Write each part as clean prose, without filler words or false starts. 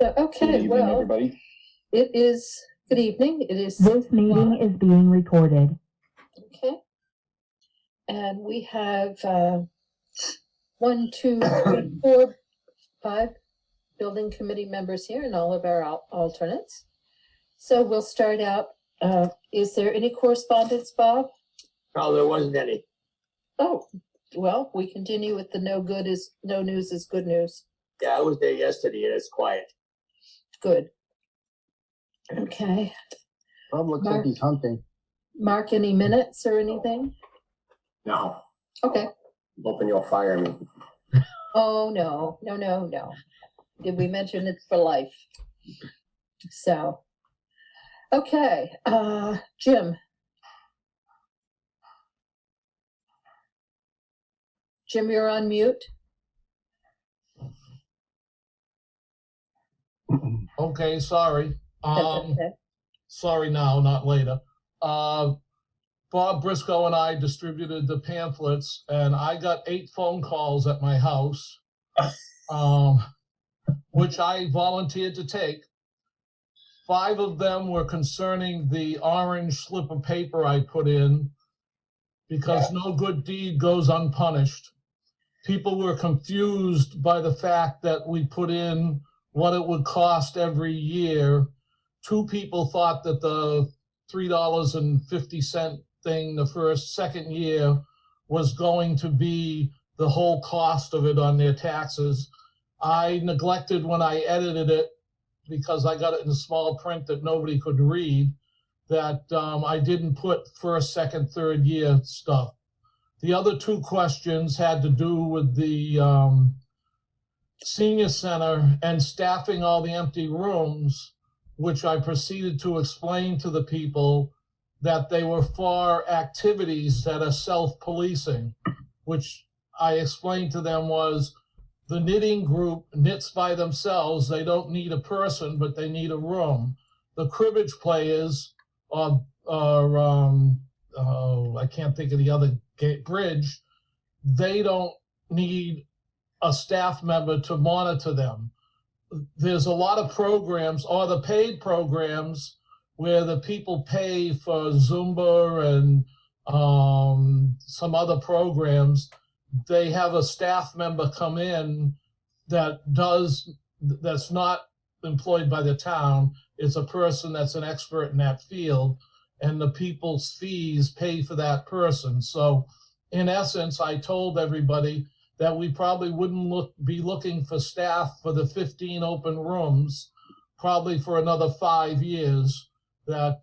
So, Good okay, evening, well, everybody. it is, good evening, it is. This meeting is being recorded. Okay. And we have 1, 2, 3, 4, 5 building committee members here and all of our alternates. So we'll start out. Is there any correspondence, Bob? No, there wasn't any. Oh, well, we continue with the no news is good news. Yeah, I was there yesterday and it's quiet. Good. Okay. Bob looks like he's hunting. Mark, any minutes or anything? No, Okay. hoping you'll fire me. Oh, no. Did we mention it's for life? So, okay, Jim. Jim, you're on mute. Okay, sorry. That's okay. Sorry now, not later. Bob Briscoe and I distributed the pamphlets, and I got 8 phone calls at my house, which I volunteered to take. 5 of them were concerning the orange slip of paper I put in, because no good deed goes unpunished. People were confused by the fact that we put in what it would cost every year. 2 people thought that the $3.50 thing the second year was going to be the whole cost of it on their taxes. I neglected when I edited it, because I got it in small print that nobody could read, that I didn't put first, second, third year stuff. The other 2 questions had to do with the senior center and staffing all the empty rooms, which I proceeded to explain to the people that they were for activities that are self-policing, which I explained to them was the knitting group knits by themselves. They don't need a person, but they need a room. The cribbage players I can't think of the other bridge, they don't need a staff member to monitor them. There's a lot of programs, or the paid programs, where the people pay for Zumba and some other programs. They have a staff member come in that's not employed by the town. It's a person that's an expert in that field, and the people's fees pay for that person. So in essence, I told everybody that we probably wouldn't be looking for staff for the 15 open rooms, probably for another 5 years, that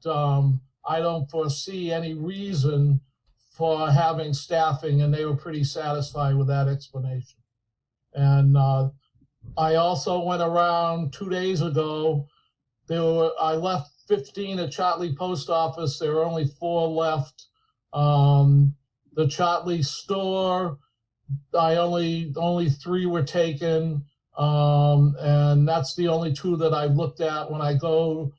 I don't foresee any reason for having staffing, and they were pretty satisfied with that explanation. And I also went around 2 days ago. I left 15 at Chartley Post Office. There were only 4 left. The Chartley store, only 3 were taken, and that's the only 2 that I've looked at. When I go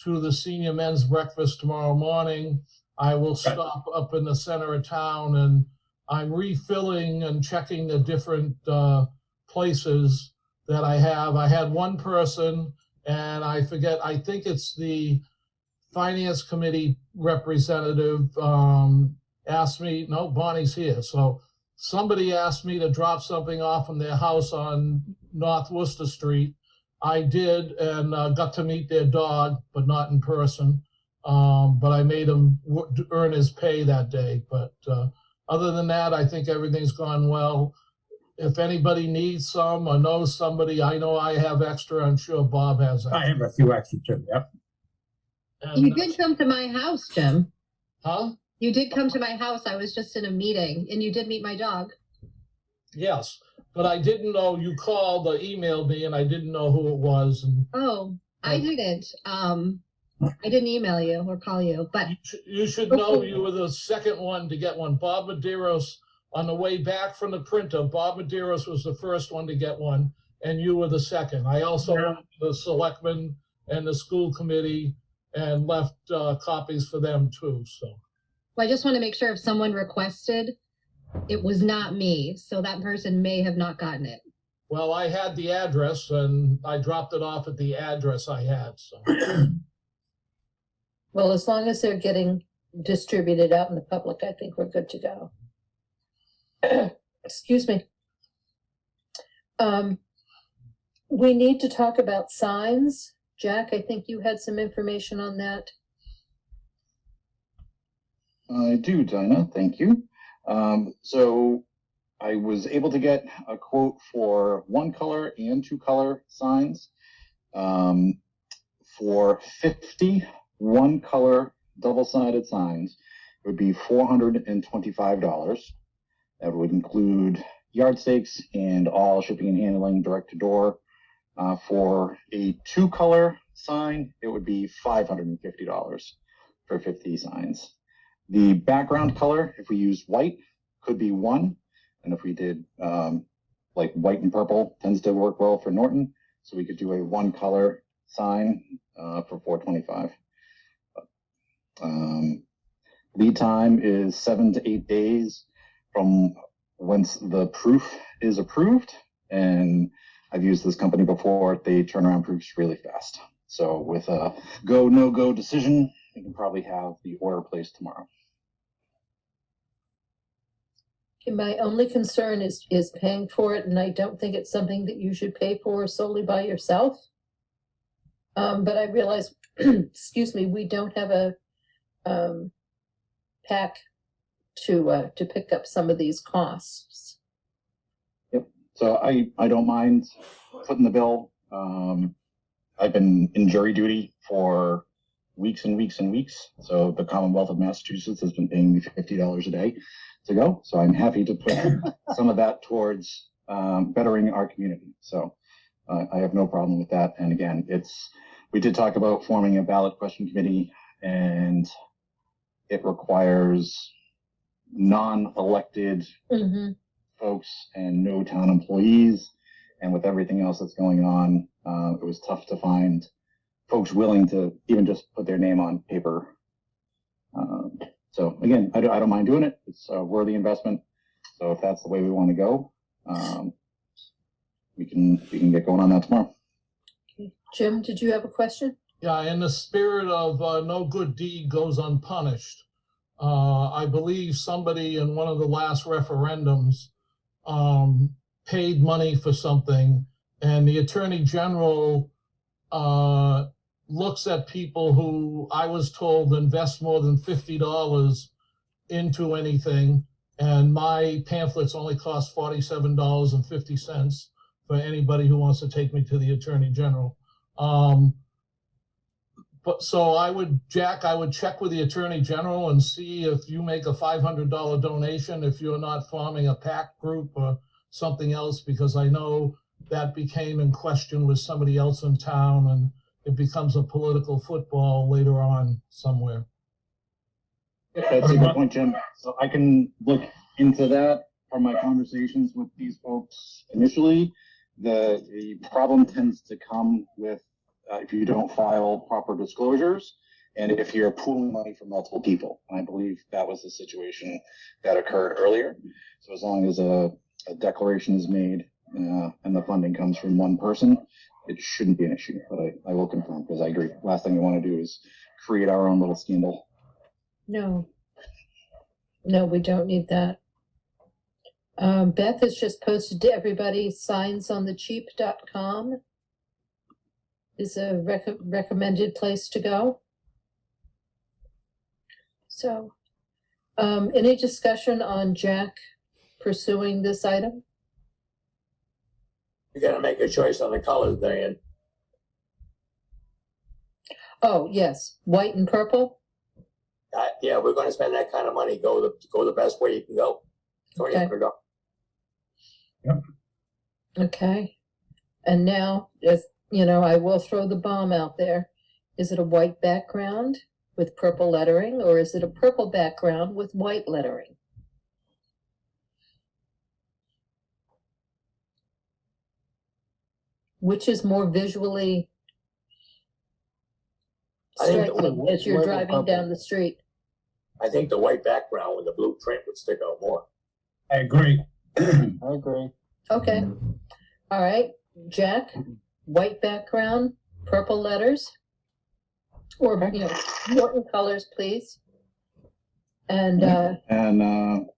to the senior men's breakfast tomorrow morning, I will stop up in the center of town, and I'm refilling and checking the different places that I have. I had 1 person, and I think it's the finance committee representative asked me, no, Bonnie's here. So somebody asked me to drop something off from their house on North Worcester Street. I did, and got to meet their dog, but not in person. But I made him earn his pay that day. But other than that, I think everything's gone well. If anybody needs some or knows somebody, I know I have extra. I'm sure Bob has extra. I have a few extra too, yep. And You did come to my house, Jim. Huh? You did come to my house. I was just in a meeting, and you did meet my dog. Yes, but I didn't know you called or emailed me, and I didn't know who it was. And Oh, I didn't. I didn't email you or call you, but you should know you were the second one to get one. Bob Medeiros, on the way back from the printer, Bob Medeiros was the first one to get one, and you were the second. I also went to the selectmen and the school committee and left copies for them too. So I just want to make sure if someone requested, it was not me. So that person may have not gotten it. Well, I had the address and I dropped it off at the address I had, so. Well, as long as they're getting distributed out in the public, I think we're good to go. Excuse me. We need to talk about signs. Jack, I think you had some information on that. I do, Dinah. Thank you. So I was able to get a quote for 1-color and 2-color signs. For 50 1-color double-sided signs, it would be $425. That would include yard stakes and all shipping and handling direct to door. For a 2-color sign, it would be $550 for 50 signs. The background color, if we use white, could be 1. And if we did like white and purple, tends to work well for Norton. So we could do a 1-color sign for $425. Lead time is 7 to 8 days from once the proof is approved. And I've used this company before. They turn around proofs really fast. So with a go, no go decision, we can probably have the order placed tomorrow. My only concern is paying for it, and I don't think it's something that you should pay for solely by yourself. But I realize, excuse me, we don't have a pack to pick up some of these costs. So I don't mind footing the bill. I've been in jury duty for weeks and weeks and weeks. So the Commonwealth of Massachusetts has been paying me $50 a day to go. So I'm happy to put some of that towards bettering our community. So I have no problem with that. And again, we did talk about forming a ballot question committee, and it requires non-elected folks and no town employees. And with everything else that's going on, it was tough to find folks willing to even just put their name on paper. So again, I don't mind doing it. It's a worthy investment. So if that's the way we want to go, we can get going on that tomorrow. Okay. Jim, did you have a question? Yeah, in the spirit of no good deed goes unpunished, I believe somebody in one of the last referendums paid money for something, and the Attorney General looks at people who, I was told, invest more than $50 into anything, and my pamphlets only cost $47.50 for anybody who wants to take me to the Attorney General. But so I would check with the Attorney General and see if you make a $500 donation, if you're not forming a PAC group or something else, because I know that became in question with somebody else in town, and it becomes a political football later on somewhere. That's a good point, Jim. So I can look into that from my conversations with these folks initially. The problem tends to come with if you don't file proper disclosures and if you're pooling money from multiple people. And I believe that was the situation that occurred earlier. So as long as a declaration is made and the funding comes from one person, it shouldn't be an issue. But I will confirm, because I agree. Last thing we want to do is create our own little scandal. No, we don't need that. Beth has just posted to everybody signsonthecheap.com is a recommended place to go. So, any discussion on Jack pursuing this item? You gotta make a choice on the colors, Diane. Oh, yes, white and purple. Yeah, we're gonna spend that kind of money. Go the best way you can go. So you Okay. have to go. Okay. And now, as you know, I will throw the bomb out there. Is it a white background with purple lettering, or is it a purple background with white lettering? Which is more visually I think the striking as you're white or driving purple. down the street? I think the white background with the blue print would stick out more. I agree. I agree. Okay. All right, Jack, white background, purple letters. Or, Okay. you know, Norton colors, please. And, And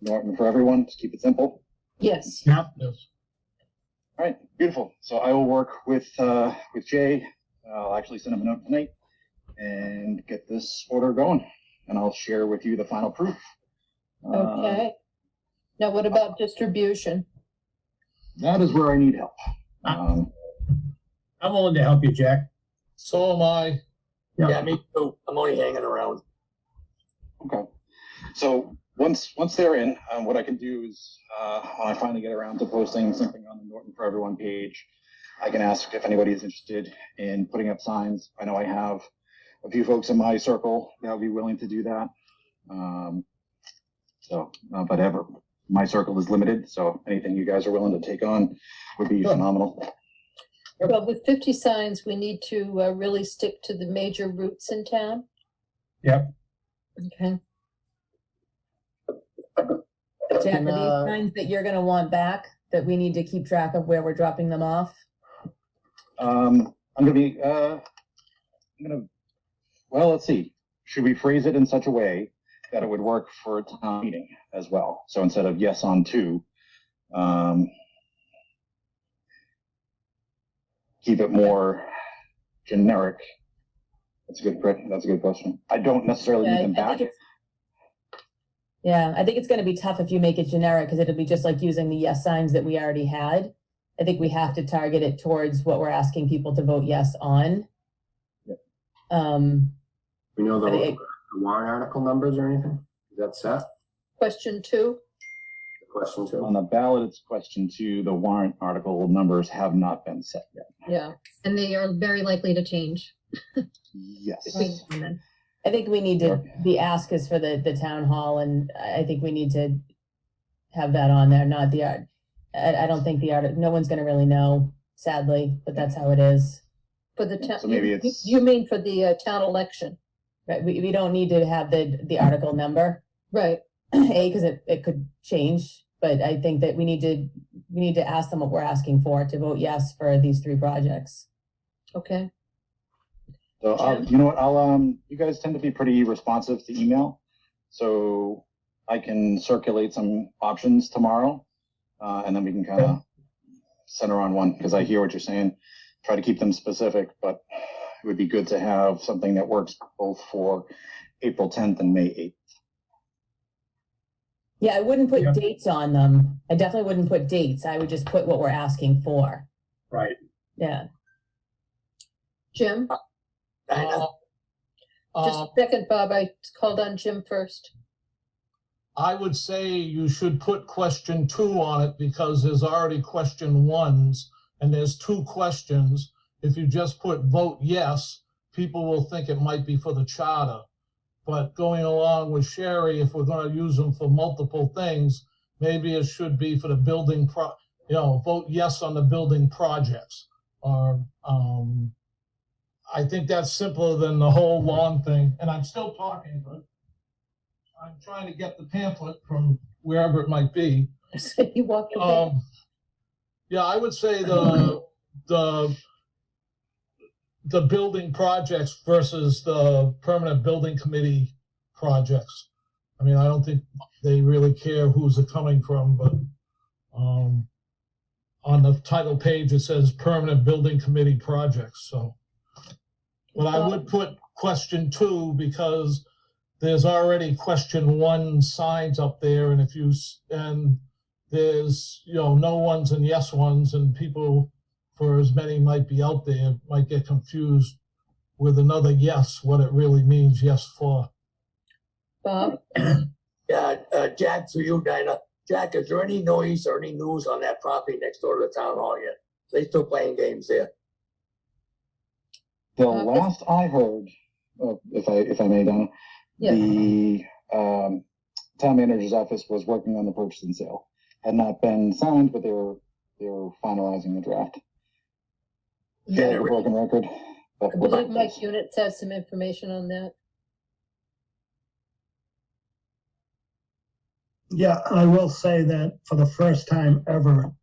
Norton for everyone, just keep it simple. yes, Yes. All right, beautiful. So I will work with Jay. I'll actually send him a note tonight and get this order going, and I'll share with you the final proof. okay. Now what about distribution? That is where I need help. I'm willing to help you, Jack. So am I. Yeah, me too. I'm only hanging around. Okay. So once they're in, what I can do is when I finally get around to posting something on the Norton for Everyone page, I can ask if anybody is interested in putting up signs. I know I have a few folks in my circle that would be willing to do that. But my circle is limited, so anything you guys are willing to take on would be phenomenal. Well, with 50 signs, we need to really stick to the major routes in town. Yep. Okay. Jack, And, are these signs that you're gonna want back, that we need to keep track of where we're dropping them off? I'm gonna be, well, let's see. Should we phrase it in such a way that it would work for a town meeting as well? So instead of yes on 2, keep it more generic. That's a good question. I don't necessarily need them back. Yeah, I think it's gonna be tough if you make it generic, because it'll be just like using the yes signs that we already had. I think we have to target it towards what we're asking people to vote yes on. Yep. We know But the warrant article numbers or anything? Is that set? Question 2. Question two. On the ballot, it's question 2. The warrant article numbers have not been set yet. Yeah. And they are very likely to change. Yes. between now and then. I think we need to, Sure. the ask is for the town hall, and I think we need to have that on there, not the art. I don't think the art, no one's gonna really know, sadly, but that's how it is. For the town, So maybe you it's- you mean for the town election? Right, we don't need to have the article number, Right. because it could change, but I think that we need to ask them what we're asking for, to vote yes for these 3 projects. Okay. So Jim? you know what? You guys tend to be pretty responsive to email, so I can circulate some options tomorrow, and then we can kind of center on one, because I hear what you're saying. Try to keep them specific, but it would be good to have something that works both for April 10th and May 8th. Yeah, I wouldn't put Yeah. dates on them. I definitely wouldn't put dates. I would just put what we're asking for. Right. Yeah. Jim? Dinah? Just a second, Bob. I called on Jim first. I would say you should put question 2 on it, because there's already question 1s and there's 2 questions. If you just put vote yes, people will think it might be for the charter. But going along with Sherry, if we're gonna use them for multiple things, maybe it should be for the building vote yes on the building projects. Or, I think that's simpler than the whole long thing. And I'm still talking, but I'm trying to get the pamphlet from wherever it might be. So you walked away. Yeah, I would say the building projects versus the permanent building committee projects. I mean, I don't think they really care who's it coming from, but on the title page, it says permanent building committee projects, so. But I would put question 2, because there's already question 1 signs up there, and and there's, no ones and yes ones, and people, for as many might be out there, might get confused with another yes, what it really means yes for. Bob? Yeah, Jack, through you, Dinah. Jack, is there any noise or any news on that property next door to the town hall yet? They still playing games there. The last I heard, if I may, Donna, Yeah. the town manager's office was working on the purchase and sale. Had not been signed, but they were finalizing the draft. Feel like a broken record, but I we're believe back Mike close. Units has some information on that. Yeah, I will say that for the first time ever,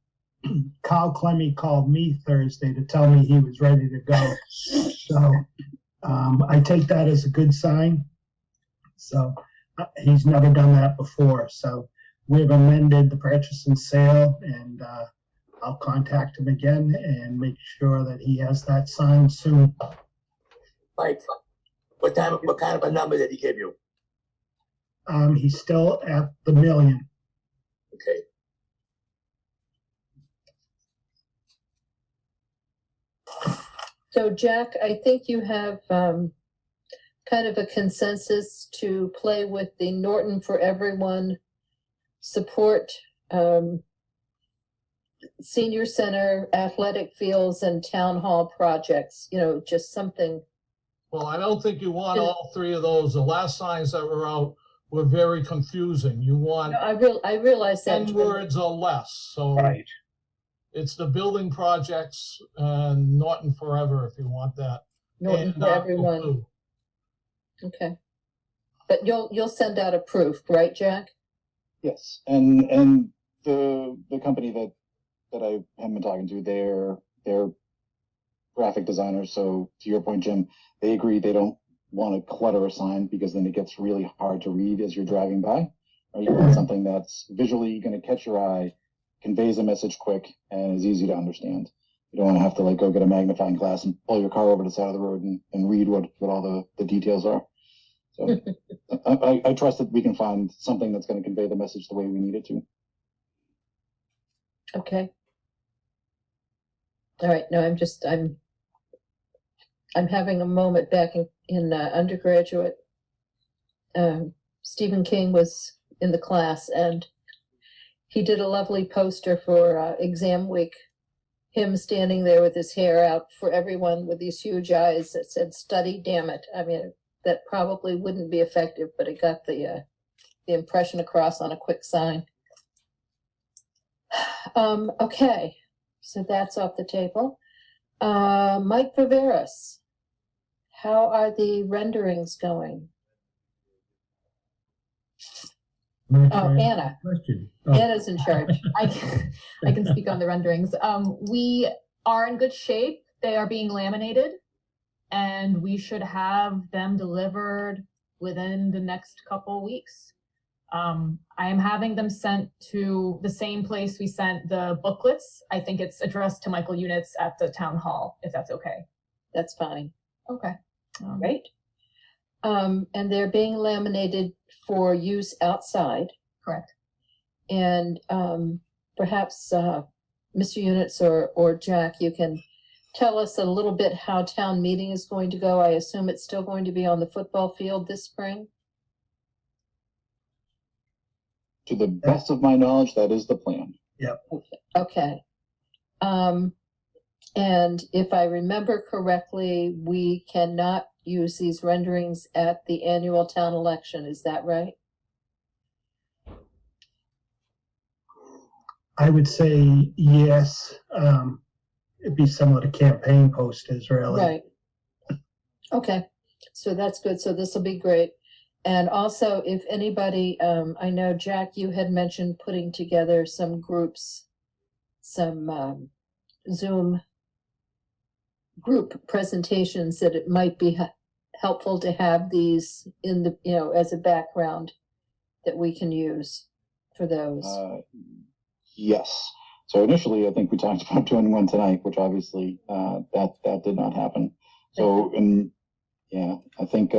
Kyle Clemmy called me Thursday to tell me he was ready to go. So I take that as a good sign. So he's never done that before. So we've amended the purchase and sale, and I'll contact him again and make sure that he has that signed soon. Mike, what kind of a number did he give you? He's still at the million. Okay. So Jack, I think you have kind of a consensus to play with the Norton for Everyone support, senior center, athletic fields, and town hall projects, just something. Well, I don't think you want all three of those. The last signs that were out were very confusing. You want I realize that. 10 words or less. So Right. it's the building projects and Norton Forever if you want that. Norton And for Everyone. Blue. Okay. But you'll send out a proof, right, Jack? Yes, and the company that I have been talking to, they're graphic designers. So to your point, Jim, they agree they don't want to clutter a sign because then it gets really hard to read as you're driving by. Or you want something that's visually going to catch your eye, conveys a message quick, and is easy to understand. You don't want to have to go get a magnifying glass and pull your car over to the side of the road and read what all the details are. So I trust that we can find something that's going to convey the message the way we need it to. Okay. All right. No, I'm having a moment back in undergraduate. Stephen King was in the class, and he did a lovely poster for exam week. Him standing there with his hair out for everyone with these huge eyes that said, "Study, damn it." I mean, that probably wouldn't be effective, but it got the impression across on a quick sign. Okay, so that's off the table. Mike Viveras, how are the renderings going? Oh, Anna. Question. Anna's in charge. I can speak on the renderings. We are in good shape. They are being laminated, and we should have them delivered within the next couple weeks. I am having them sent to the same place we sent the booklets. I think it's addressed to Michael Units at the town hall, if that's okay. That's fine. Okay. Right? And they're being laminated for use outside. Correct. And perhaps Mr. Units or Jack, you can tell us a little bit how town meeting is going to go. I assume it's still going to be on the football field this spring? To the best of my knowledge, that is the plan. Okay. And if I remember correctly, we cannot use these renderings at the annual town election. Is that right? I would say yes. It'd be similar to campaign posters, really. Right. Okay, so that's good. So this will be great. And also, if anybody, I know, Jack, you had mentioned putting together some groups, some Zoom group presentations, that it might be helpful to have these in the, as a background that we can use for those. Yes. So initially, I think we talked about doing one tonight, which obviously that did not happen. So, I think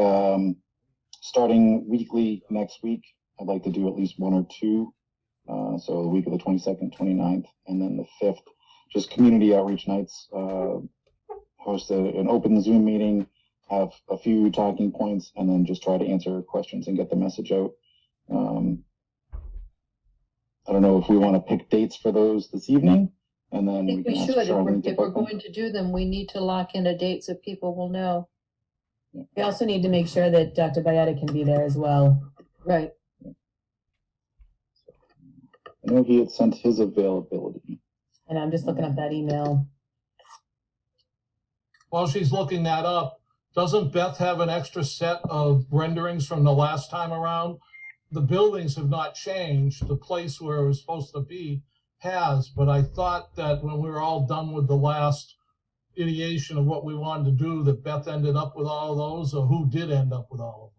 starting weekly next week, I'd like to do at least one or two. So the week of the 22nd, 29th, and then the 5th, just community outreach nights. Host an open Zoom meeting, have a few talking points, and then just try to answer questions and get the message out. I don't know if we want to pick dates for those this evening, and then I think we can should. ask Charlene to If we're book them. going to do them, we need to lock in a date so people will know. We also need to make sure that Dr. Byetta can be there as well. Right. I know he had sent his availability. And I'm just looking up that email. While she's looking that up, doesn't Beth have an extra set of renderings from the last time around the buildings have not changed. The place where it was supposed to be has, but I thought that when we were all done with the last ideation of what we wanted to do, that Beth ended up with all of those, or who did end up with all of them?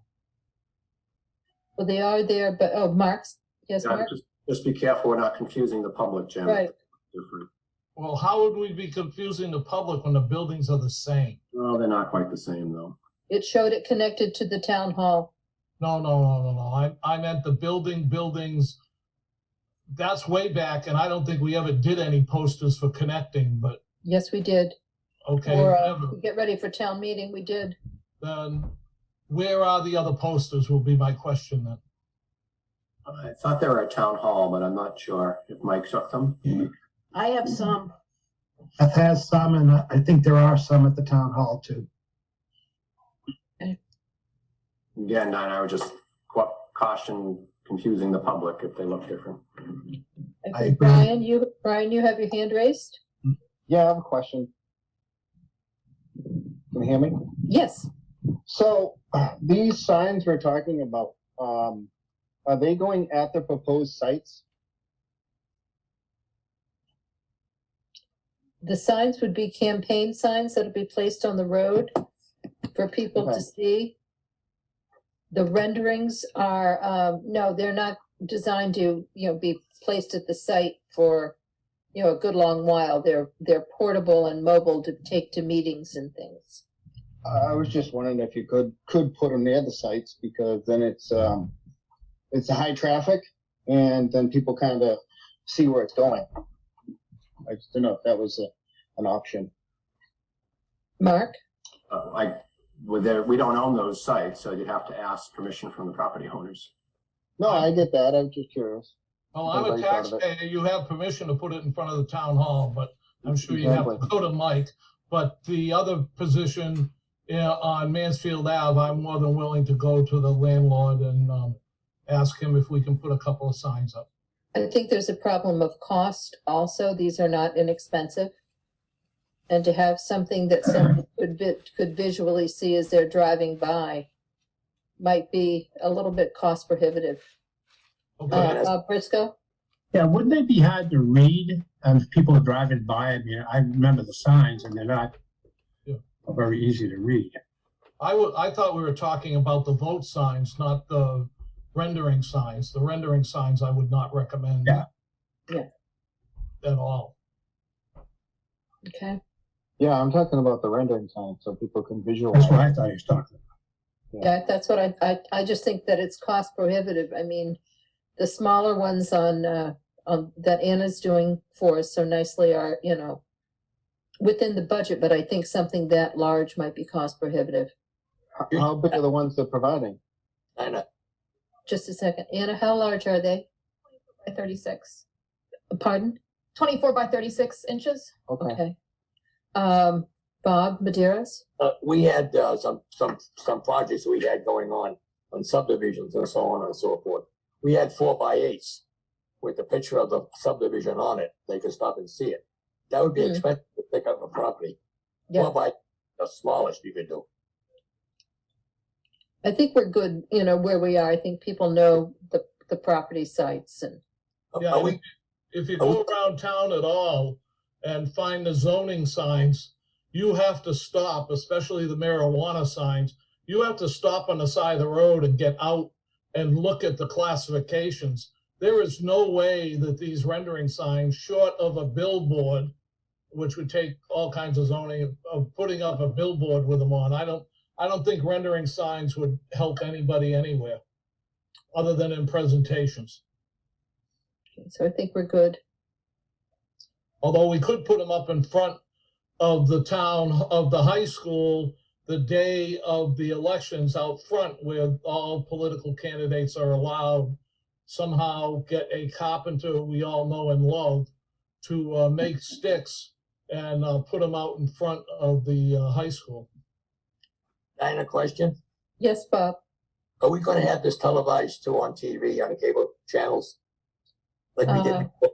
Well, they are there, but, oh, Mark's, yes, Yeah, Mark? just be careful we're not confusing the public, Jim. Right. Different. Well, how would we be confusing the public when the buildings are the same? Well, they're not quite the same though. It showed it connected to the town hall. No. I meant the buildings. That's way back, and I don't think we ever did any posters for connecting, but Yes, we did. okay, Or, whatever. get ready for town meeting, we did. Then where are the other posters will be my question then. I thought they were at town hall, but I'm not sure if Mike took them. I have some. Beth has some, and I think there are some at the town hall too. Again, I would just caution confusing the public if they look different. I I think, agree. Brian, you have your hand raised? Yeah, I have a question. Can you hear me? Yes. So these signs we're talking about, are they going at the proposed sites? The signs would be campaign signs that'll be placed on the road for people to Okay. see. The renderings are, no, they're not designed to, be placed at the site for, a good long while. They're portable and mobile to take to meetings and things. I was just wondering if you could put them near the sites, because then it's a high traffic, and then people kind of see where it's going. I just don't know if that was an option. Mark? We don't own those sites, so you'd have to ask permission from the property owners. No, I get that. I'm just curious. Well, I'm a Everybody thought of it. taxpayer, you have permission to put it in front of the town hall, but I'm sure you have to Exactly. go to Mike. But the other position on Mansfield Ave, I'm more than willing to go to the landlord and ask him if we can put a couple of signs up. I think there's a problem of cost also. These are not inexpensive. And to have something that someone could visually see as they're driving by might be a little bit cost prohibitive. Okay, Briscoe? Yeah, wouldn't they be hard to read if people are driving by? I mean, I remember the signs and they're not Yeah. very easy to read. I thought we were talking about the vote signs, not the rendering signs. The rendering signs I would not recommend. Yeah. Yeah. At all. Okay. Yeah, I'm talking about the rendering signs so people can visualize. That's what I thought he was talking about. Yeah, that's what I just think that it's cost prohibitive. I mean, the smaller ones on that Anna's doing for us so nicely are, within the budget, but I think something that large might be cost prohibitive. How big are the ones they're providing? Anna, Just a second. Anna, how large are they? By 36. Pardon? 24 by 36 inches. Okay. Okay. Bob Medeiros? we had some projects we had going on subdivisions and so on and so forth. We had 4x8s with the picture of the subdivision on it. They could stop and see it. That would be Hmm. expensive to pick up a property. Yeah. 4x, the smallest you could do. I think we're good, where we are. I think people know the property sites and, Yeah, Are we, if you go around town at all and find the zoning signs, you have to stop, especially the marijuana signs. You have to stop on the side of the road and get out and look at the classifications. There is no way that these rendering signs, short of a billboard, which would take all kinds of zoning, of putting up a billboard with them on. I don't think rendering signs would help anybody anywhere, other than in presentations. so I think we're good. Although we could put them up in front of the town, of the high school, the day of the elections out front, where all political candidates are allowed. Somehow get a carpenter we all know and love to make sticks and put them out in front of the high school. Diana, question? Yes, Bob? Are we gonna have this televised too on TV, on the cable channels? Like we did before?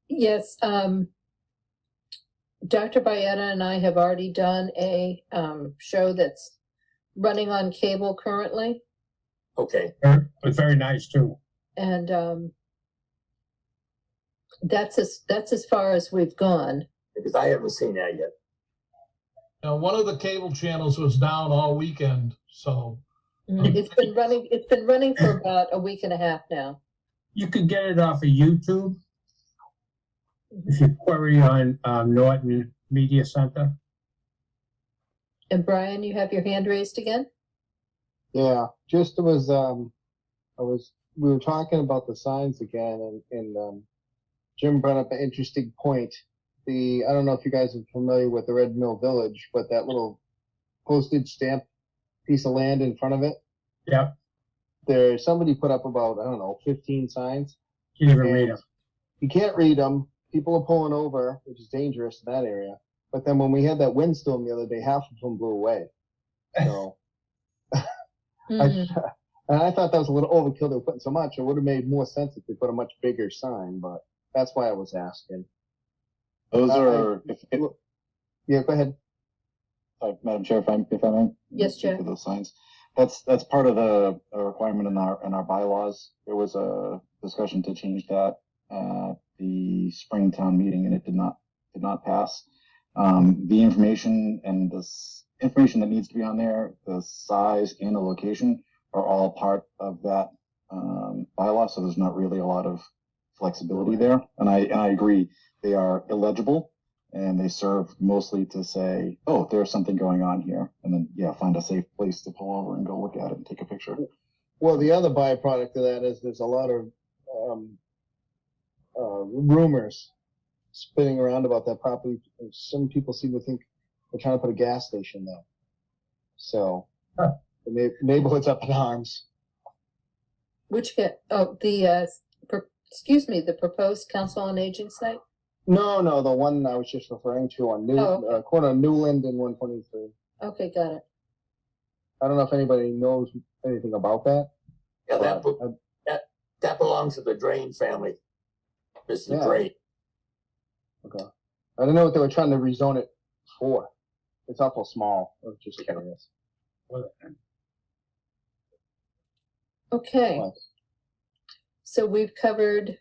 Yes, Dr. Byetta and I have already done a show that's running on cable currently. Okay, But very nice too. And that's as far as we've gone. because I haven't seen that yet. Now, one of the cable channels was down all weekend, so It's been running for about a week and a half now. You could get it off of YouTube if you query on Norton Media Center. And Brian, you have your hand raised again? Yeah, just we were talking about the signs again, and Jim brought up an interesting point. I don't know if you guys are familiar with the Red Mill Village, but that little postage stamp piece of land in front of it, Yep, somebody put up about, I don't know, 15 signs. can't even read them. You can't read them. People are pulling over, which is dangerous in that area. But then when we had that windstorm the other day, half of them blew away. So, Mhm. and I thought that was a little overkill. They were putting so much. It would have made more sense if they put a much bigger sign, but that's why I was asking. Those I- are, Yeah, go ahead. Madam Chair, if I may. Yes, speak Chair. to those signs. That's part of the requirement in our bylaws. There was a discussion to change that at the Springtown meeting, and it did not pass. The information and this information that needs to be on there, the size and the location are all part of that bylaw. So there's not really a lot of flexibility there. And I agree, they are illegible. And they serve mostly to say, oh, there's something going on here. And then, find a safe place to pull over and go look at it and take a picture. Well, the other byproduct of that is there's a lot of rumors spinning around about that property. Some people seem to think they're trying to put a gas station there. So the neighborhood's up in arms. The proposed Council on Aging site? No, the one I was just referring to on corner of Newland and 123. Okay, got it. I don't know if anybody knows anything about that. Yeah, but that belongs to the Drain family. Mr. Yeah. Drain. Okay. I don't know what they were trying to rezone it for. It's awful small. I was just curious. Okay. So we've covered.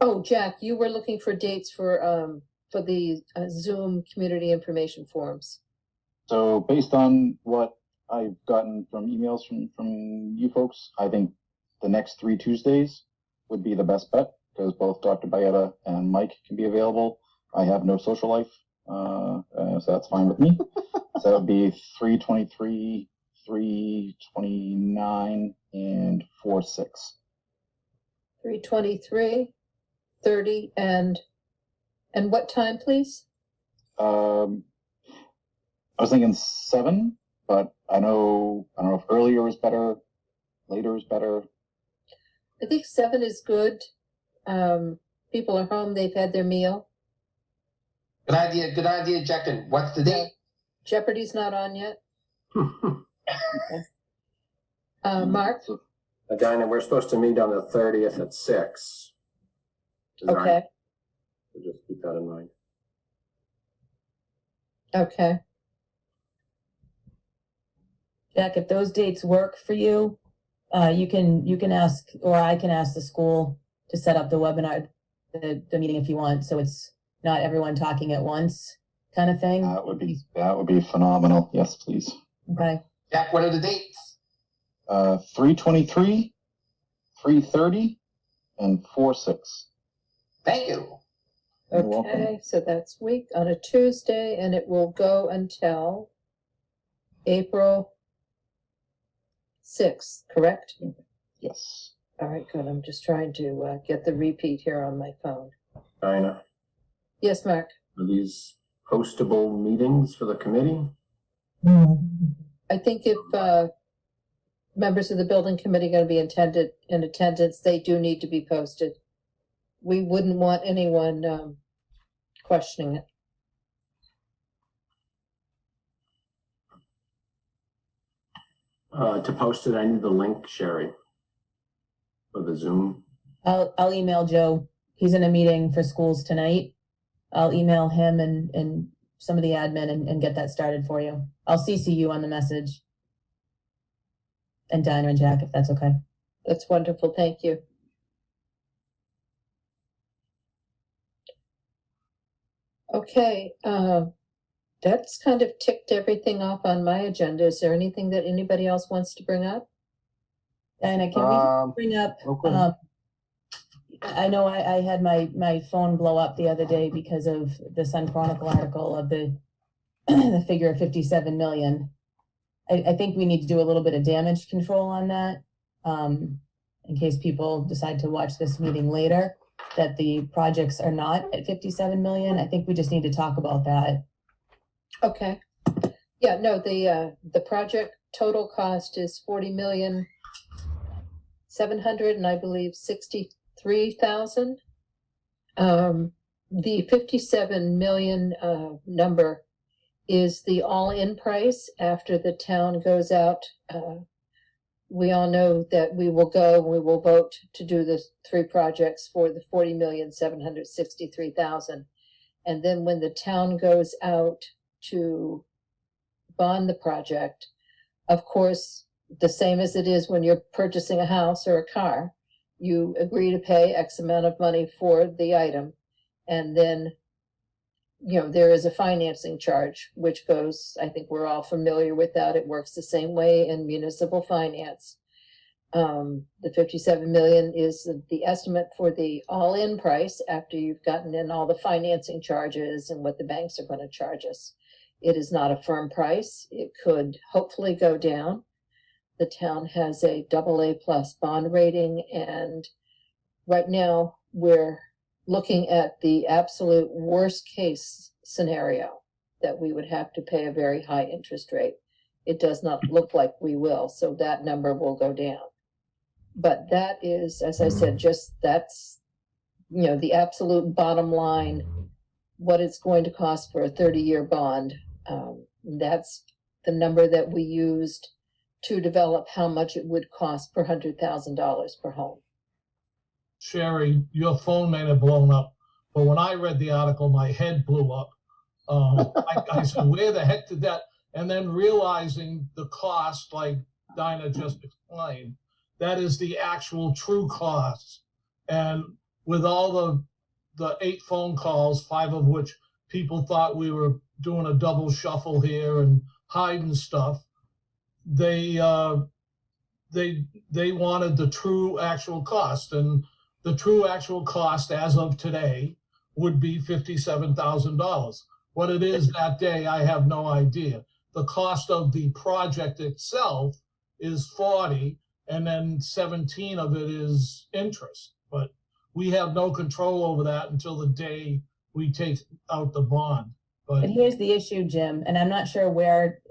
Oh, Jack, you were looking for dates for the Zoom community information forums. So based on what I've gotten from emails from you folks, I think the next 3 Tuesdays would be the best bet because both Dr. Bayetta and Mike can be available. I have no social life, so that's fine with me. So that would be 3/23, 3/29, and 4/6. 3:23, 30, and what time, please? I was thinking 7, but I don't know if earlier is better, later is better. I think 7 is good. People are home, they've had their meal. Good idea, Jack. And what's the date? Jeopardy's not on yet. Mark? Dinah, we're supposed to meet on the 30th at 6. Okay, So just keep that in mind. okay. Jack, if those dates work for you, you can ask, or I can ask the school to set up the webinar, the meeting if you want, so it's not everyone talking at once kind of thing. That would be phenomenal. Yes, please. Okay. Jack, what are the dates? 3/23, 3/30, and 4/6. Thank you. You're welcome. Okay, so that's week on a Tuesday, and it will go until April 6th, correct? Yes. All right, good. I'm just trying to get the repeat here on my phone. Dinah, Yes, Mark? are these postable meetings for the committee? I think if members of the building committee are going to be in attendance, they do need to be posted. We wouldn't want anyone questioning it. To post it, I need the link, Sherry, for the Zoom. I'll email Joe. He's in a meeting for schools tonight. I'll email him and some of the admin and get that started for you. I'll CC you on the message. and Dinah and Jack, if that's okay. That's wonderful. Thank you. Okay, that's kind of ticked everything off on my agenda. Is there anything that anybody else wants to bring up? Dinah, can we bring up, okay. I know I had my phone blow up the other day because of the Sun Chronicle article of the the figure of 57 million. I think we need to do a little bit of damage control on that, in case people decide to watch this meeting later, that the projects are not at 57 million. I think we just need to talk about that. Okay. Yeah, no, the project total cost is 40,700,000 and I believe 63,000. The 57 million number is the all-in price after the town goes out. We all know that we will vote to do the 3 projects for the 40,763,000. And then when the town goes out to bond the project, of course, the same as it is when you're purchasing a house or a car, you agree to pay X amount of money for the item. And then, there is a financing charge, which goes, I think we're all familiar with that. It works the same way in municipal finance. The 57 million is the estimate for the all-in price after you've gotten in all the financing charges and what the banks are going to charge us. It is not a firm price. It could hopefully go down. The town has a AA+ bond rating, and right now we're looking at the absolute worst case scenario that we would have to pay a very high interest rate. It does not look like we will, so that number will go down. But that is, as I said, that's the absolute bottom line, what it's going to cost for a 30-year bond. That's the number that we used to develop how much it would cost per $100,000 per home. Sherry, your phone may have blown up, but when I read the article, my head blew up. I said, where the heck did that? And then realizing the cost, like Dinah just explained, that is the actual true cost. And with all the 8 phone calls, 5 of which people thought we were doing a double shuffle here and hiding stuff, they wanted the true actual cost. And the true actual cost as of today would be $57,000. What it is that day, I have no idea. The cost of the project itself is 40, and then 17 of it is interest. But we have no control over that until the day we take out the bond. But here's the issue, Jim, and I'm not sure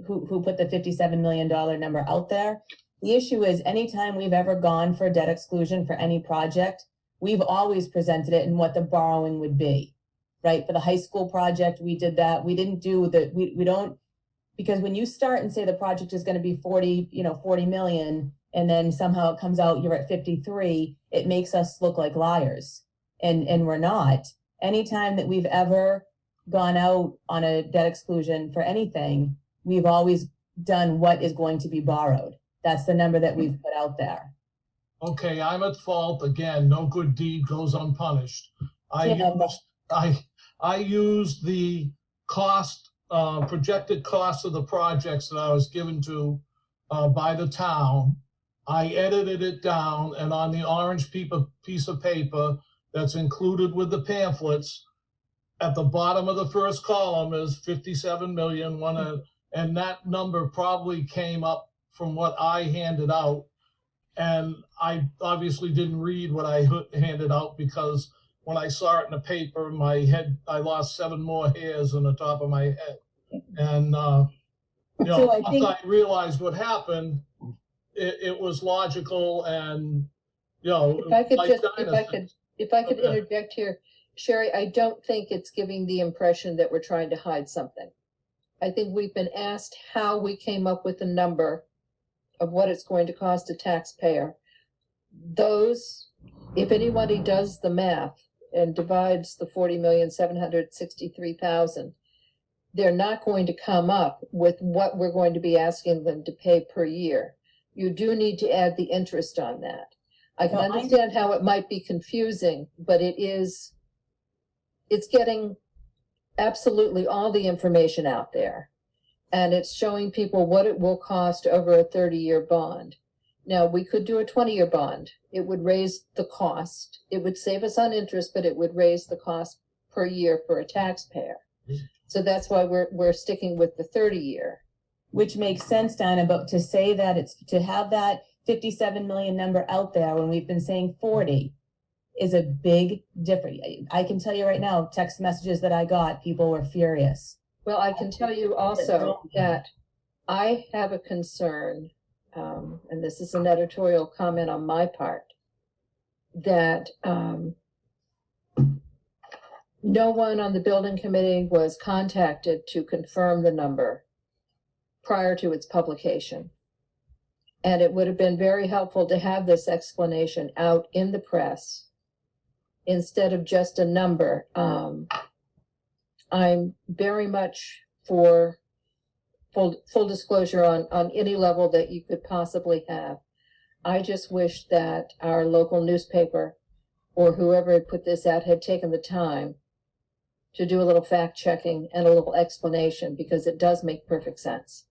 who put the $57 million number out there. The issue is anytime we've ever gone for debt exclusion for any project, we've always presented it in what the borrowing would be, right? For the high school project, we did that. We didn't do we don't, because when you start and say the project is going to be 40 million, and then somehow it comes out you're at 53, it makes us look like liars. And we're not. Anytime that we've ever gone out on a debt exclusion for anything, we've always done what is going to be borrowed. That's the number that we've put out there. okay, I'm at fault again. No good deed goes unpunished. I used the cost, projected cost of the projects that I was given to by the town. I edited it down, and on the orange piece of paper that's included with the pamphlets, at the bottom of the first column is 57 million, and that number probably came up from what I handed out. And I obviously didn't read what I handed out, because when I saw it in the paper, I lost 7 more hairs on the top of my head. And, So I think, after I realized what happened, it was logical. And, If I could like just, Dinah said, if I could Okay. interject here, Sherry, I don't think it's giving the impression that we're trying to hide something. I think we've been asked how we came up with the number of what it's going to cost a taxpayer. If anybody does the math and divides the 40,763,000, they're not going to come up with what we're going to be asking them to pay per year. you do need to add the interest on that. I can Well, understand how it might be confusing, but it's getting absolutely all the information out there. And it's showing people what it will cost over a 30-year bond. Now, we could do a 20-year bond. It would raise the cost. It would save us on interest, but it would raise the cost per year for a taxpayer. So that's why we're sticking with the 30-year. Which makes sense, Donna, but to say that to have that 57 million number out there when we've been saying 40 is a big difference. I can tell you right now, text messages that I got, people were furious. Well, I can tell you also that I have a concern, and this is an editorial comment on my part, that no one on the building committee was contacted to confirm the number prior to its publication. And it would have been very helpful to have this explanation out in the press instead of just a number. I'm very much for full disclosure on any level that you could possibly have. I just wish that our local newspaper or whoever had put this out had taken the time to do a little fact checking and a little explanation, because it does make perfect sense.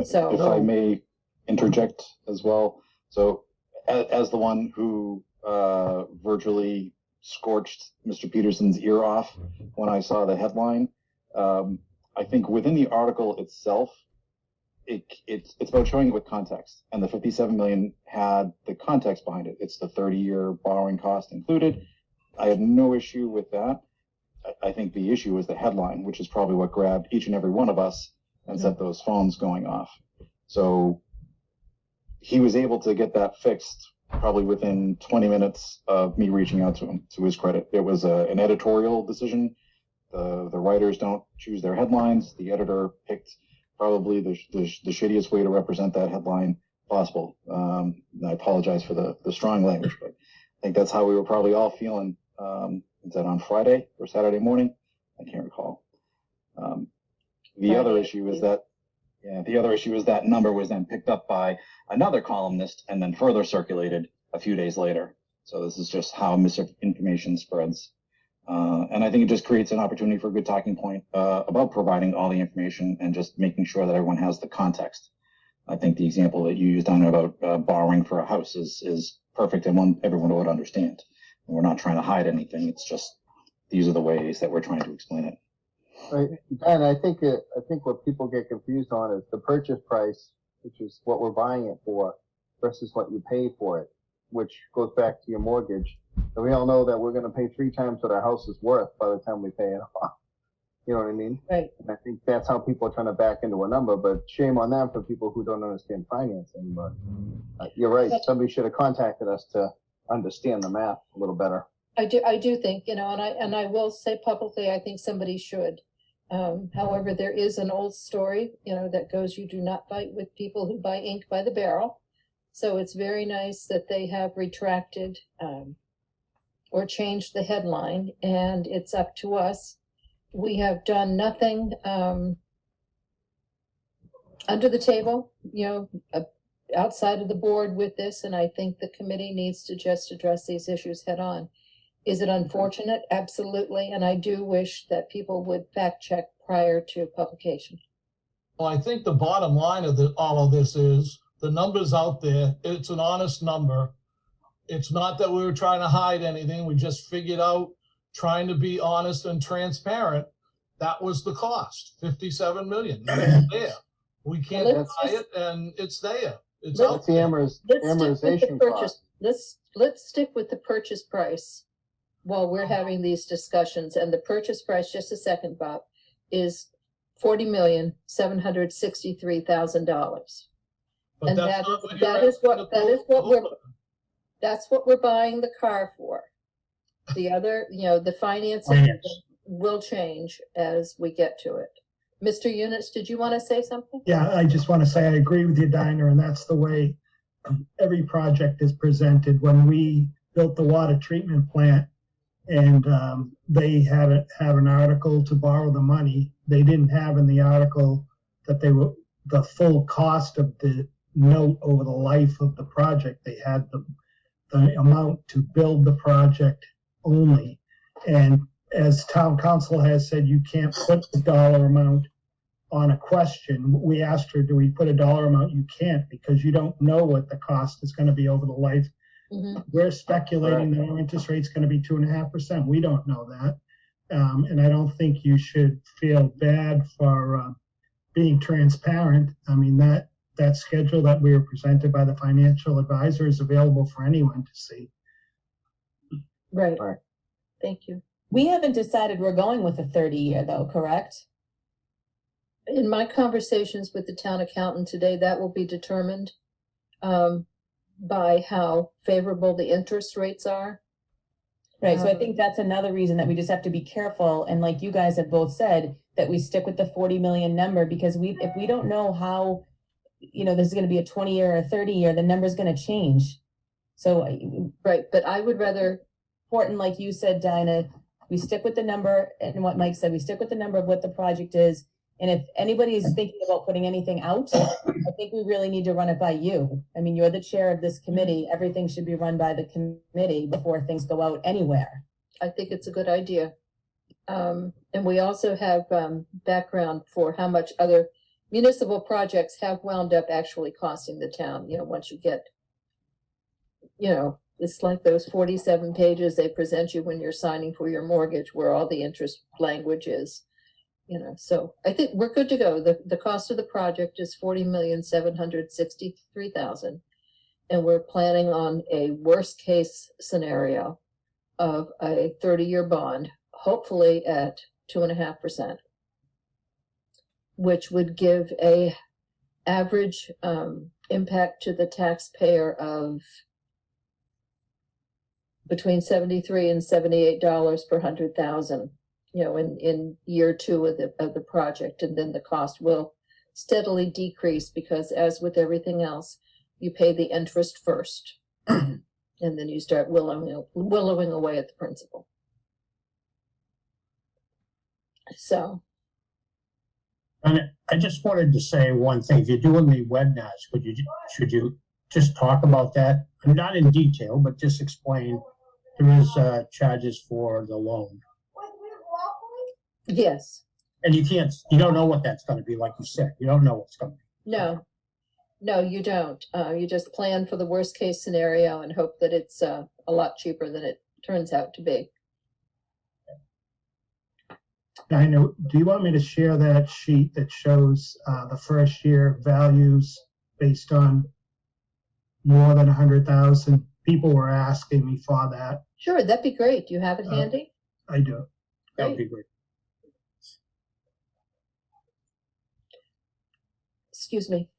So, if I may interject as well. So as the one who virtually scorched Mr. Peterson's ear off when I saw the headline, I think within the article itself, it's about showing it with context, and the 57 million had the context behind it. It's the 30-year borrowing cost included. I had no issue with that. I think the issue is the headline, which is probably what grabbed each and every one of us and set those phones going off. So he was able to get that fixed probably within 20 minutes of me reaching out to him, to his credit. It was an editorial decision. The writers don't choose their headlines. The editor picked probably the shittiest way to represent that headline possible. I apologize for the strong language, but I think that's how we were probably all feeling. Is that on Friday or Saturday morning? I can't recall. The other issue is that number was then picked up by another columnist and then further circulated a few days later. So this is just how misinformation spreads. And I think it just creates an opportunity for a good talking point about providing all the information and just making sure that everyone has the context. I think the example that you used on about borrowing for a house is perfect and one everyone would understand. And we're not trying to hide anything. It's just these are the ways that we're trying to explain it. Right. And I think what people get confused on is the purchase price, which is what we're buying it for, versus what you pay for it, which goes back to your mortgage. And we all know that we're going to pay 3 times what our house is worth by the time we pay it off. You know what I mean? right. And I think that's how people are trying to back into a number, but shame on them for people who don't understand financing. But you're right. Somebody should have contacted us to understand the math a little better. I do think, and I will say publicly, I think somebody should. However, there is an old story, that goes, you do not fight with people who buy ink by the barrel. So it's very nice that they have retracted, or changed the headline, and it's up to us. We have done nothing, under the table, outside of the board with this, and I think the committee needs to just address these issues head on. Is it unfortunate? Absolutely. And I do wish that people would fact check prior to publication. Well, I think the bottom line of all of this is the numbers out there. It's an honest number. It's not that we were trying to hide anything. We just figured out, trying to be honest and transparent. That was the cost, 57 million. It's there. We can't deny it, and it's there. It's out That's the Let's stick with the amortization purchase. cost. Let's stick with the purchase price while we're having these discussions. And the purchase price, just a second, Bob, is $40,763,000. But And that's not what that's what we're buying the car for. The other, the financing Finance. will change as we get to it. Mr. Eunice, did you want to say something? Yeah, I just want to say I agree with you, Dinah, and that's the way every project is presented. When we built the water treatment plant and they had an article to borrow the money, they didn't have in the article that they were the full cost of the note over the life of the project. They had the amount to build the project only. And as town council has said, you can't put the dollar amount on a question. We asked her, do we put a dollar amount? You can't, because you don't know what the cost is going to be over the life. We're speculating that our interest rate's going to be 2.5%. We don't know that. And I don't think you should feel bad for being transparent. I mean, that schedule that we were presented by the financial advisor is available for anyone to see. Right. Thank you. We haven't decided we're going with a 30-year though, correct? In my conversations with the town accountant today, that will be determined by how favorable the interest rates are. Right, so I think that's another reason that we just have to be careful, and like you guys have both said, that we stick with the 40 million number, because if we don't know how, this is gonna be a 20-year or a 30-year, the number's gonna change. So. Right, but I would rather. Important, like you said, Dinah, we stick with the number, and what Mike said, we stick with the number of what the project is. And if anybody is thinking about putting anything out, I think we really need to run it by you. I mean, you're the chair of this committee. Everything should be run by the committee before things go out anywhere. I think it's a good idea. And we also have background for how much other municipal projects have wound up actually costing the town. Once you get, it's like those 47 pages they present you when you're signing for your mortgage, where all the interest language is. So I think we're good to go. The cost of the project is $40,763,000, and we're planning on a worst case scenario of a 30-year bond, hopefully at 2.5%, which would give a average impact to the taxpayer of between $73 and $78 per 100,000. In year 2 of the project, and then the cost will steadily decrease, because as with everything else, you pay the interest first, and then you start willowing away at the principal. So. And I just wanted to say one thing. If you're doing the webinars, should you just talk about that? Not in detail, but just explain there is charges for the loan. Yes. And you don't know what that's going to be, like you said. You don't know what's going to be. No, you don't. You just plan for the worst case scenario and hope that it's a lot cheaper than it turns out to be. I know. Do you want me to share that sheet that shows the first year values based on more than 100,000? People were asking me for that. Sure, that'd be great. Do you have it handy? I do. That would be great. Excuse me.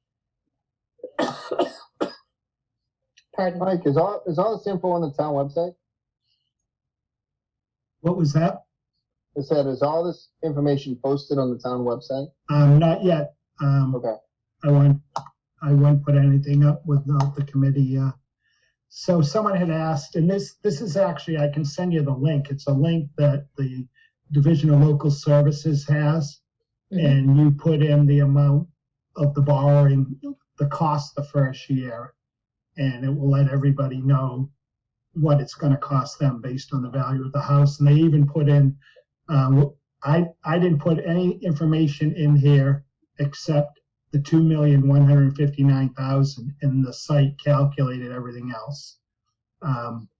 Pardon. Mike, is all this info on the town website? What was that? I said, is all this information posted on the town website? Not yet. Okay. I won't put anything up without the committee. So someone had asked, and this is actually, I can send you the link. It's a link that the Division of Local Services has, and you put in the amount of the borrowing, the cost the first year, and it will let everybody know what it's going to cost them based on the value of the house. And they even put in, I didn't put any information in here except the $2,159,000, and the site calculated everything else.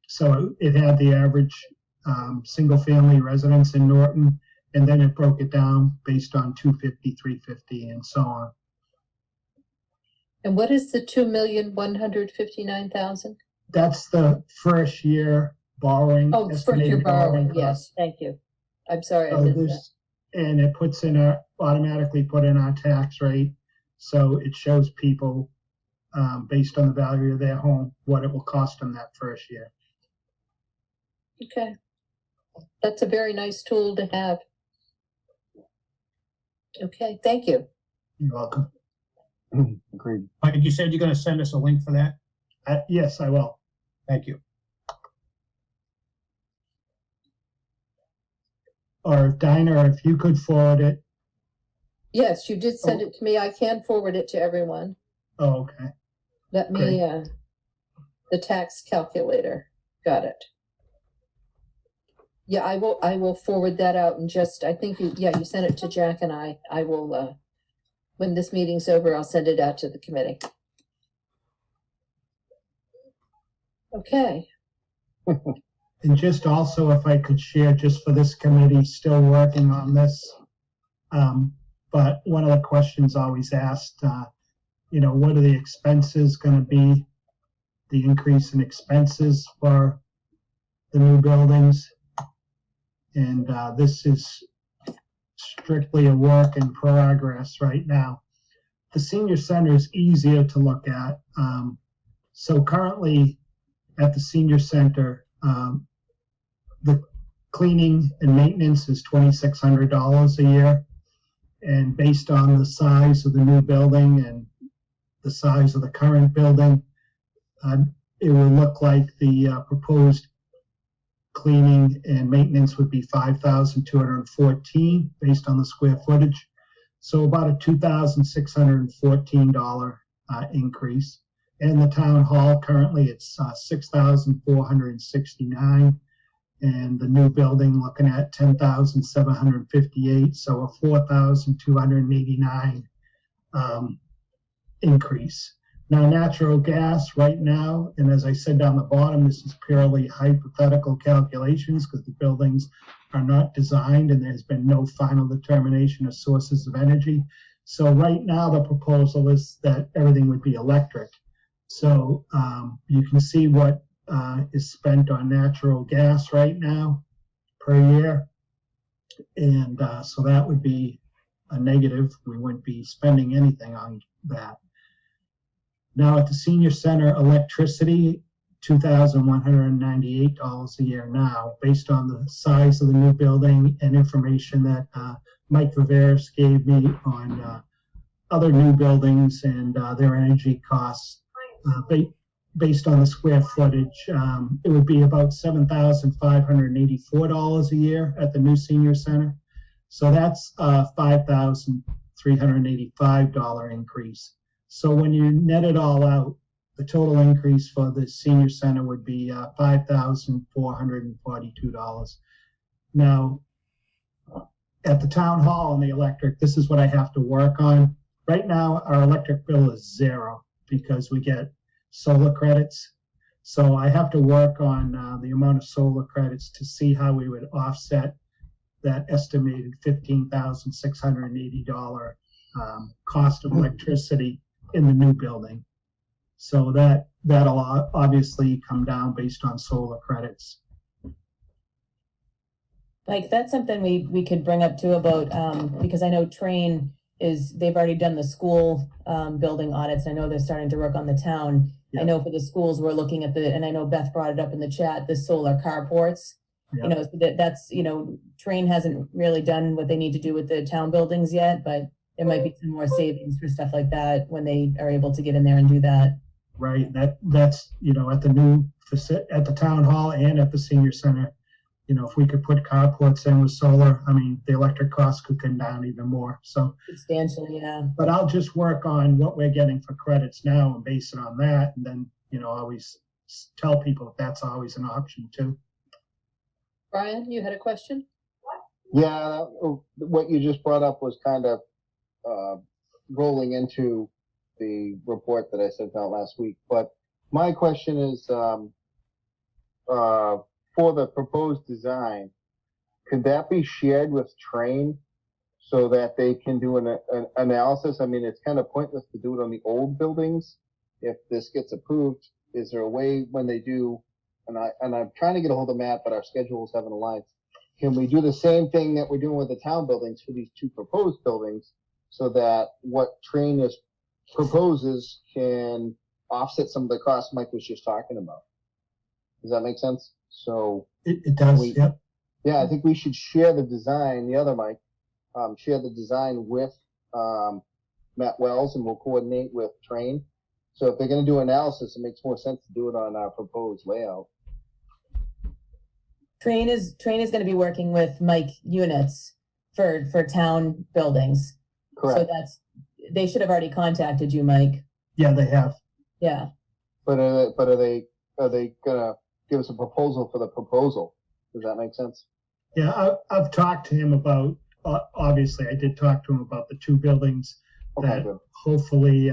So it had the average single family residence in Norton, and then it broke it down based on 250, 350, and so on. And what is the $2,159,000? That's the first year borrowing. Oh, it's first year borrowing. cost. Yes, thank you. I'm sorry. I So missed that. and it puts in automatically put in our tax rate. So it shows people based on the value of their home, what it will cost them that first year. Okay. That's a very nice tool to have. Okay, thank you. You're welcome. Agreed. Mike, you said you're going to send us a link for that? Yes, I will. Thank you. Or Dinah, if you could forward it Yes, you did send it to me. I can forward it to everyone. Oh, okay. Let me, the tax calculator. Got it. Yeah, I will forward that out and just, I think you sent it to Jack and I will, when this meeting's over, I'll send it out to the committee. Okay. And just also, if I could share, just for this committee, still working on this. But one of the questions always asked, what are the expenses going to be? The increase in expenses for the new buildings. And this is strictly a work in progress right now. The senior center is easier to look at. So currently at the senior center, the cleaning and maintenance is $2,600 a year. And based on the size of the new building and the size of the current building, it would look like the proposed cleaning and maintenance would be $5,214 based on the square footage. So about a $2,614 increase. And the town hall currently it's $6,469. And the new building looking at $10,758, so a $4,289 increase. Now, natural gas right now, and as I said down the bottom, this is purely hypothetical calculations because the buildings are not designed and there's been no final determination of sources of energy. So right now, the proposal is that everything would be electric. So you can see what is spent on natural gas right now per year. And so that would be a negative. We wouldn't be spending anything on that. Now at the senior center, electricity, $2,198 a year now, based on the size of the new building and information that Mike Viveris gave me on other new buildings and their energy costs. Based on the square footage, it would be about $7,584 a year at the new senior center. So that's a $5,385 increase. So when you net it all out, the total increase for the senior center would be $5,442. Now, at the town hall and the electric, this is what I have to work on. Right now, our electric bill is zero because we get solar credits. So I have to work on the amount of solar credits to see how we would offset that estimated $15,680 cost of electricity in the new building. So that'll obviously come down based on solar credits. Like, that's something we could bring up too about, because I know they've already done the school building audits. I know they're starting to work on the town. Yeah. I know for the schools, we're looking at and I know Beth brought it up in the chat, the solar carports. Yeah. That's, Train hasn't really done what they need to do with the town buildings yet, but there might be some more savings for stuff like that when they are able to get in there and do that. Right. That's, at the town hall and at the senior center, if we could put carports in with solar, the electric costs could come down even more. So substantially, yeah. But I'll just work on what we're getting for credits now and base it on that. And then, always tell people that's always an option too. Brian, you had a question? Yeah, what you just brought up was kind of rolling into the report that I sent out last week. But my question is, for the proposed design, could that be shared with Train so that they can do an analysis? It's kind of pointless to do it on the old buildings. If this gets approved, is there a way when they do, and I'm trying to get a hold of Matt, but our schedules haven't aligned. Can we do the same thing that we're doing with the town buildings for these two proposed buildings so that what Train proposes can offset some of the costs Mike was just talking about? Does that make sense? So it does. Yep. Yeah, I think we should share the design. The other Mike, share the design with Matt Wells, and we'll coordinate with Train. So if they're going to do analysis, it makes more sense to do it on our proposed layout. Train is going to be working with Mike Units for town buildings. Correct. They should have already contacted you, Mike. Yeah, they have. Yeah. But are they gonna give us a proposal for the proposal? Does that make sense? Yeah, I've talked to him about, obviously, I did talk to him about the two buildings Okay, that good. hopefully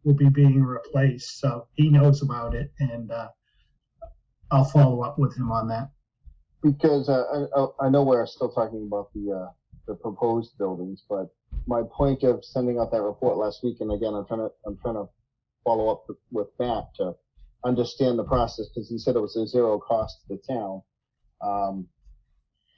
will be being replaced. So he knows about it, and I'll follow up with him on that. Because I know we're still talking about the proposed buildings, but my point of sending out that report last week, and again, I'm trying to follow up with Matt to understand the process, because he said it was a zero cost to the town.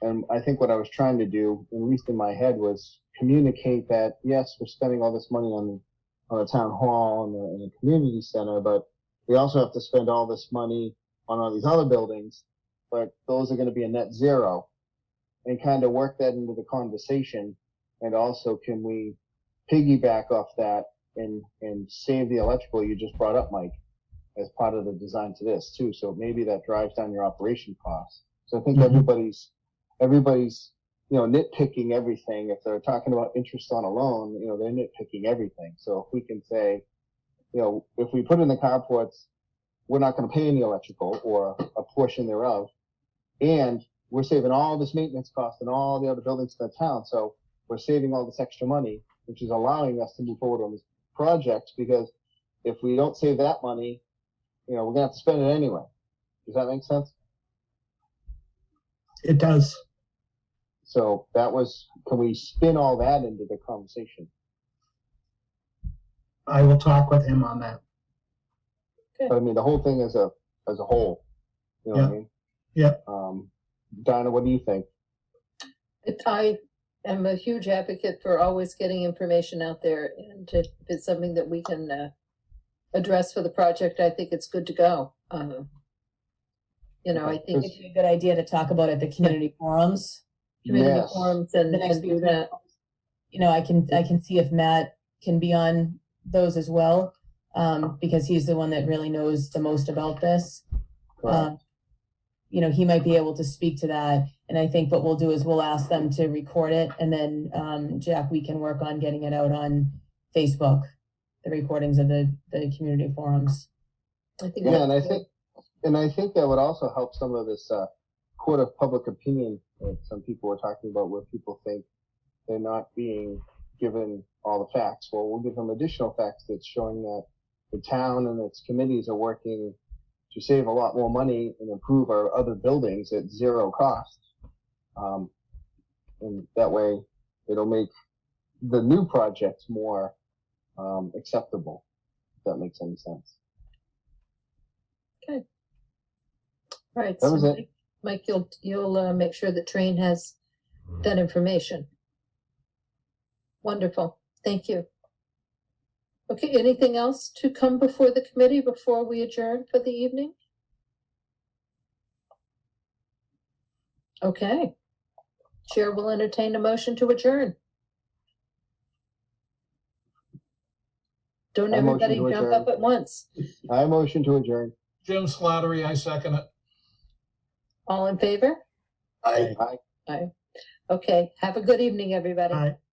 And I think what I was trying to do, at least in my head, was communicate that, yes, we're spending all this money on the town hall and the community center, but we also have to spend all this money on all these other buildings, but those are going to be a net zero, and kind of work that into the conversation. And also, can we piggyback off that and save the electrical you just brought up, Mike, as part of the design to this too? So maybe that drives down your operation costs. So I think everybody's nitpicking everything. If they're talking about interest on a loan, they're nitpicking everything. So if we can say, if we put in the carports, we're not going to pay any electrical or a portion thereof, and we're saving all this maintenance cost and all the other buildings in the town. So we're saving all this extra money, which is allowing us to move forward on this project, because if we don't save that money, we're going to have to spend it anyway. Does that make sense? It does. So can we spin all that into the conversation? I will talk with him on that. But I mean, the whole thing as a whole, what I mean? Yeah. Dinah, what do you think? I am a huge advocate for always getting information out there, and if it's something that we can address for the project, I think it's good to go. I think It'd be a good idea to talk about at the community forums. community forums and The next do that. I can see if Matt can be on those as well, because he's the one that really knows the most about this. Correct. He might be able to speak to that. And I think what we'll do is we'll ask them to record it, and then, Jack, we can work on getting it out on Facebook, the recordings of the community forums. I think Yeah, that's and I think that would also help some of this court of public opinion that some people were talking about, where people think they're not being given all the facts. Well, we'll give them additional facts that's showing that the town and its committees are working to save a lot more money and improve our other buildings at zero cost. And that way it'll make the new projects more acceptable, if that makes any sense. All right. That was so it. Mike, you'll make sure the train has that information. Wonderful. Thank you. Okay, anything else to come before the committee before we adjourn for the evening? Okay. Chair will entertain a motion to adjourn. Don't I motion everybody to jump adjourn. up at once. I motion to adjourn. Jim Slattery, I second it. All in favor? I Aye. Okay, have a good evening, everybody. Aye.